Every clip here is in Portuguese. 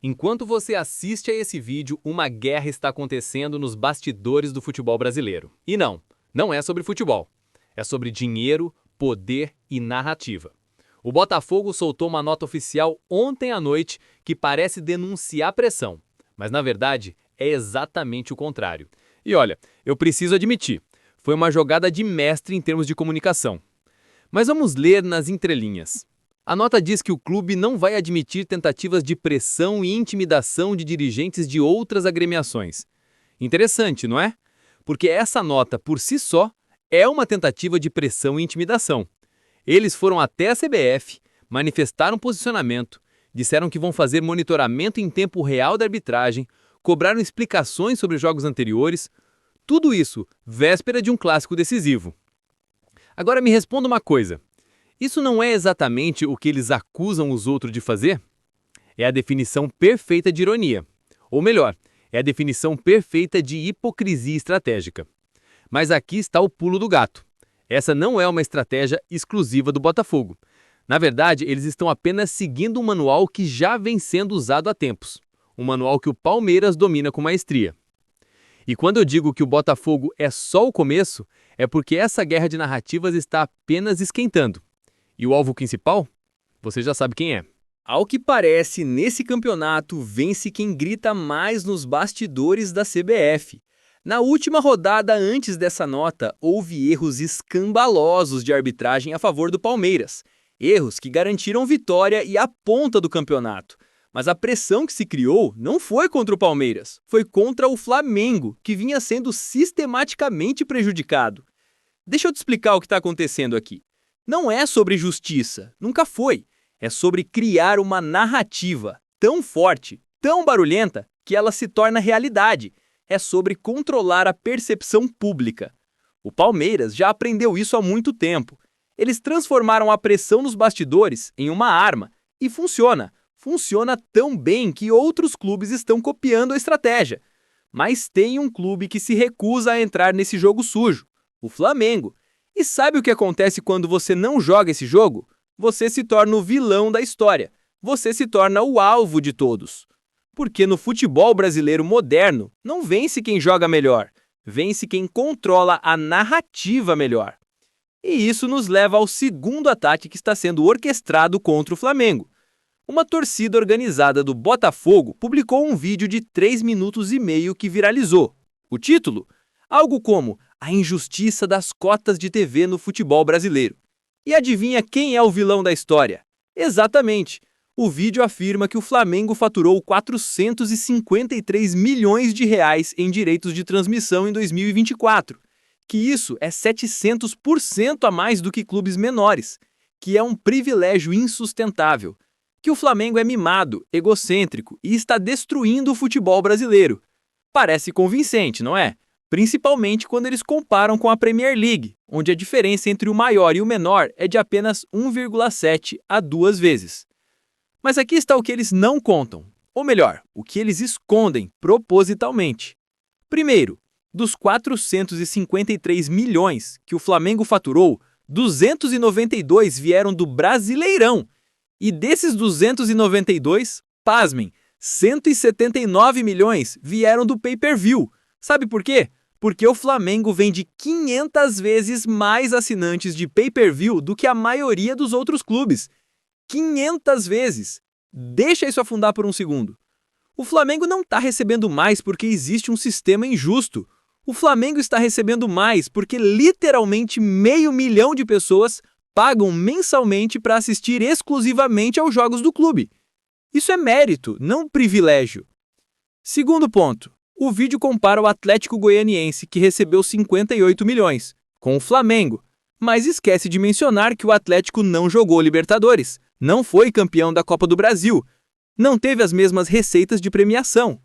Enquanto você assiste a esse vídeo, uma guerra está acontecendo nos bastidores do futebol brasileiro. E não é sobre futebol. É sobre dinheiro, poder e narrativa. O Botafogo soltou uma nota oficial ontem à noite que parece denunciar pressão. Mas, na verdade, é exatamente o contrário. E olha, eu preciso admitir, foi uma jogada de mestre em termos de comunicação. Mas vamos ler nas entrelinhas. A nota diz que o clube não vai admitir tentativas de pressão e intimidação de dirigentes de outras agremiações. Interessante, não é? Porque essa nota, por si só, é uma tentativa de pressão e intimidação. Eles foram até a CBF, manifestaram posicionamento, disseram que vão fazer monitoramento em tempo real da arbitragem, cobraram explicações sobre jogos anteriores, tudo isso véspera de um clássico decisivo. Agora me responda uma coisa. Isso não é exatamente o que eles acusam os outros de fazer? É a definição perfeita de ironia. Ou melhor, é a definição perfeita de hipocrisia estratégica. Mas aqui está o pulo do gato. Essa não é uma estratégia exclusiva do Botafogo. Na verdade, eles estão apenas seguindo um manual que já vem sendo usado há tempos. Um manual que o Palmeiras domina com maestria. E quando eu digo que o Botafogo é só o começo, é porque essa guerra de narrativas está apenas esquentando. E o alvo principal? Você já sabe quem é. Ao que parece, nesse campeonato, vence quem grita mais nos bastidores da CBF. Na última rodada antes dessa nota, houve erros escandalosos de arbitragem a favor do Palmeiras. Erros que garantiram vitória e a ponta do campeonato. Mas a pressão que se criou não foi contra o Palmeiras, foi contra o Flamengo, que vinha sendo sistematicamente prejudicado. Deixa eu te explicar o que está acontecendo aqui. Não é sobre justiça, nunca foi. É sobre criar uma narrativa tão forte, tão barulhenta, que ela se torna realidade. É sobre controlar a percepção pública. O Palmeiras já aprendeu isso há muito tempo. Eles transformaram a pressão nos bastidores em uma arma. E funciona. Funciona tão bem que outros clubes estão copiando a estratégia. Mas tem um clube que se recusa a entrar nesse jogo sujo. O Flamengo. E sabe o que acontece quando você não joga esse jogo? Você se torna o vilão da história. Você se torna o alvo de todos. Porque no futebol brasileiro moderno, não vence quem joga melhor. Vence quem controla a narrativa melhor. E isso nos leva ao segundo ataque que está sendo orquestrado contra o Flamengo. Uma torcida organizada do Botafogo publicou um vídeo de 3 minutos e meio que viralizou. O título? Algo como a injustiça das cotas de TV no futebol brasileiro. E adivinha quem é o vilão da história? Exatamente! O vídeo afirma que o Flamengo faturou 453 milhões de reais em direitos de transmissão em 2024. Que isso é 700% a mais do que clubes menores. Que é um privilégio insustentável. Que o Flamengo é mimado, egocêntrico e está destruindo o futebol brasileiro. Parece convincente, não é? Principalmente quando eles comparam com a Premier League, onde a diferença entre o maior e o menor é de apenas 1,7 a 2 vezes. Mas aqui está o que eles não contam, ou melhor, o que eles escondem propositalmente. Primeiro, dos 453 milhões que o Flamengo faturou, 292 vieram do Brasileirão. E desses 292, pasmem, 179 milhões vieram do pay-per-view. Sabe por quê? Porque o Flamengo vende 500 vezes mais assinantes de pay-per-view do que a maioria dos outros clubes. 500 vezes! Deixa isso afundar por um segundo. O Flamengo não está recebendo mais porque existe um sistema injusto. O Flamengo está recebendo mais porque literalmente 500 mil de pessoas pagam mensalmente para assistir exclusivamente aos jogos do clube. Isso é mérito, não privilégio. Segundo ponto. O vídeo compara o Atlético Goianiense, que recebeu 58 milhões, com o Flamengo, mas esquece de mencionar que o Atlético não jogou Libertadores, não foi campeão da Copa do Brasil, não teve as mesmas receitas de premiação.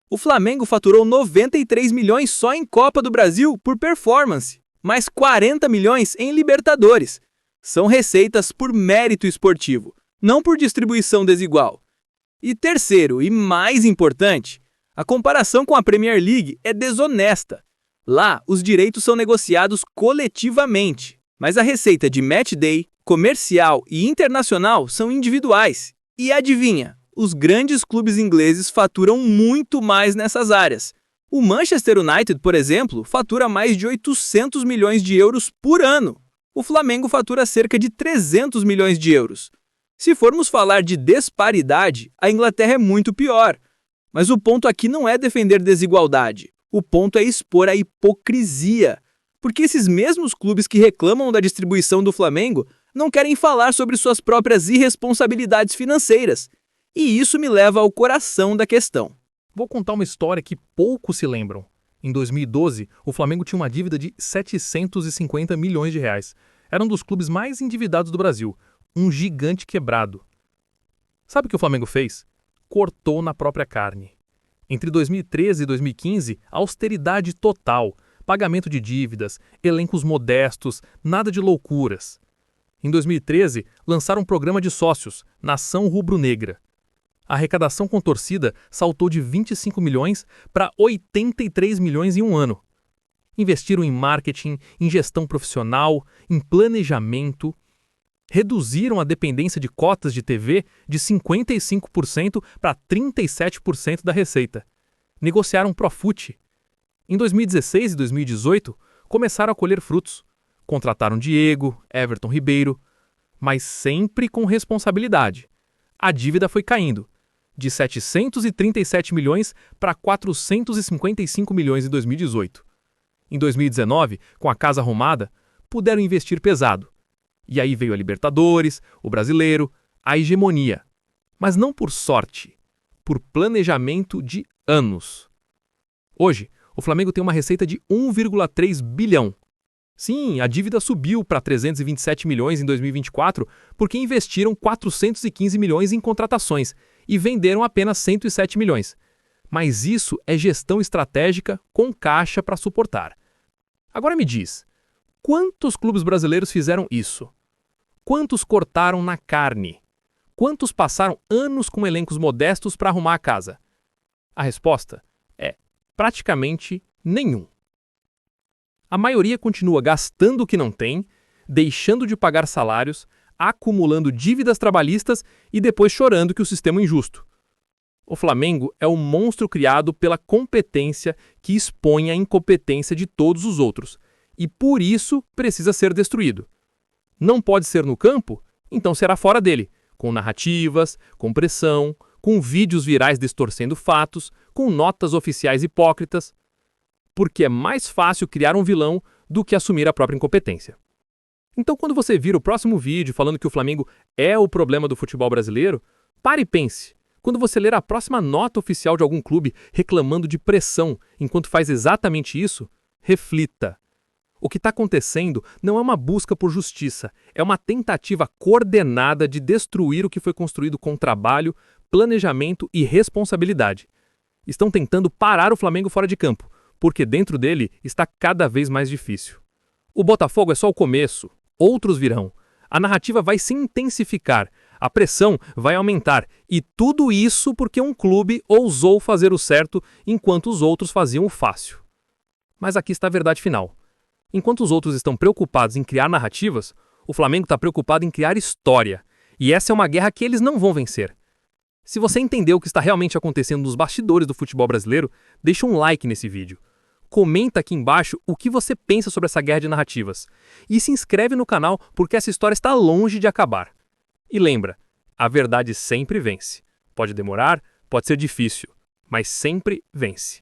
O Flamengo faturou 93 milhões só em Copa do Brasil por performance, mais 40 milhões em Libertadores. São receitas por mérito esportivo, não por distribuição desigual. E terceiro, e mais importante, a comparação com a Premier League é desonesta. Lá, os direitos são negociados coletivamente, mas a receita de match day, comercial e internacional são individuais. E adivinha, os grandes clubes ingleses faturam muito mais nessas áreas. O Manchester United, por exemplo, fatura mais de 800 milhões de euros por ano. O Flamengo fatura cerca de 300 milhões de euros. Se formos falar de disparidade, a Inglaterra é muito pior. Mas o ponto aqui não é defender desigualdade. O ponto é expor a hipocrisia. Porque esses mesmos clubes que reclamam da distribuição do Flamengo não querem falar sobre suas próprias irresponsabilidades financeiras. E isso me leva ao coração da questão. Vou contar uma história que poucos se lembram. Em 2012, o Flamengo tinha uma dívida de 750 milhões de reais. Era um dos clubes mais endividados do Brasil. Um gigante quebrado. Sabe o que o Flamengo fez? Cortou na própria carne. Entre 2013 e 2015, austeridade total, pagamento de dívidas, elencos modestos, nada de loucuras. Em 2013, lançaram um programa de sócios, Nação Rubro-Negra. A arrecadação com torcida saltou de 25 milhões para 83 milhões em um ano. Investiram em marketing, em gestão profissional, em planejamento. Reduziram a dependência de cotas de TV de 55% para 37% da receita. Negociaram Profut. Em 2016 e 2018, começaram a colher frutos. Contrataram Diego, Everton Ribeiro, mas sempre com responsabilidade. A dívida foi caindo, de 737 milhões para 455 milhões em 2018. Em 2019, com a casa arrumada, puderam investir pesado. E aí veio a Libertadores, o Brasileiro, a hegemonia. Mas não por sorte, por planejamento de anos. Hoje, o Flamengo tem uma receita de 1,3 bilhão. Sim, a dívida subiu para 327 milhões em 2024 porque investiram 415 milhões em contratações e venderam apenas 107 milhões. Mas isso é gestão estratégica com caixa para suportar. Agora me diz, quantos clubes brasileiros fizeram isso? Quantos cortaram na carne? Quantos passaram anos com elencos modestos para arrumar a casa? A resposta é praticamente nenhum. A maioria continua gastando o que não tem, deixando de pagar salários, acumulando dívidas trabalhistas e depois chorando que o sistema é injusto. O Flamengo é o monstro criado pela competência que expõe a incompetência de todos os outros e por isso precisa ser destruído. Não pode ser no campo? Então será fora dele, com narrativas, com pressão, com vídeos virais distorcendo fatos, com notas oficiais hipócritas. Porque é mais fácil criar um vilão do que assumir a própria incompetência. Então, quando você vir o próximo vídeo falando que o Flamengo é o problema do futebol brasileiro, pare e pense. Quando você ler a próxima nota oficial de algum clube reclamando de pressão enquanto faz exatamente isso, reflita. O que está acontecendo não é uma busca por justiça, é uma tentativa coordenada de destruir o que foi construído com trabalho, planejamento e responsabilidade. Estão tentando parar o Flamengo fora de campo, porque dentro dele está cada vez mais difícil. O Botafogo é só o começo, outros virão. A narrativa vai se intensificar, a pressão vai aumentar, e tudo isso porque um clube ousou fazer o certo enquanto os outros faziam o fácil. Mas aqui está a verdade final. Enquanto os outros estão preocupados em criar narrativas, o Flamengo está preocupado em criar história, e essa é uma guerra que eles não vão vencer. Se você entendeu o que está realmente acontecendo nos bastidores do futebol brasileiro, deixa um like nesse vídeo. Comenta aqui embaixo o que você pensa sobre essa guerra de narrativas. E se inscreve no canal porque essa história está longe de acabar. E lembra, a verdade sempre vence. Pode demorar, pode ser difícil, mas sempre vence.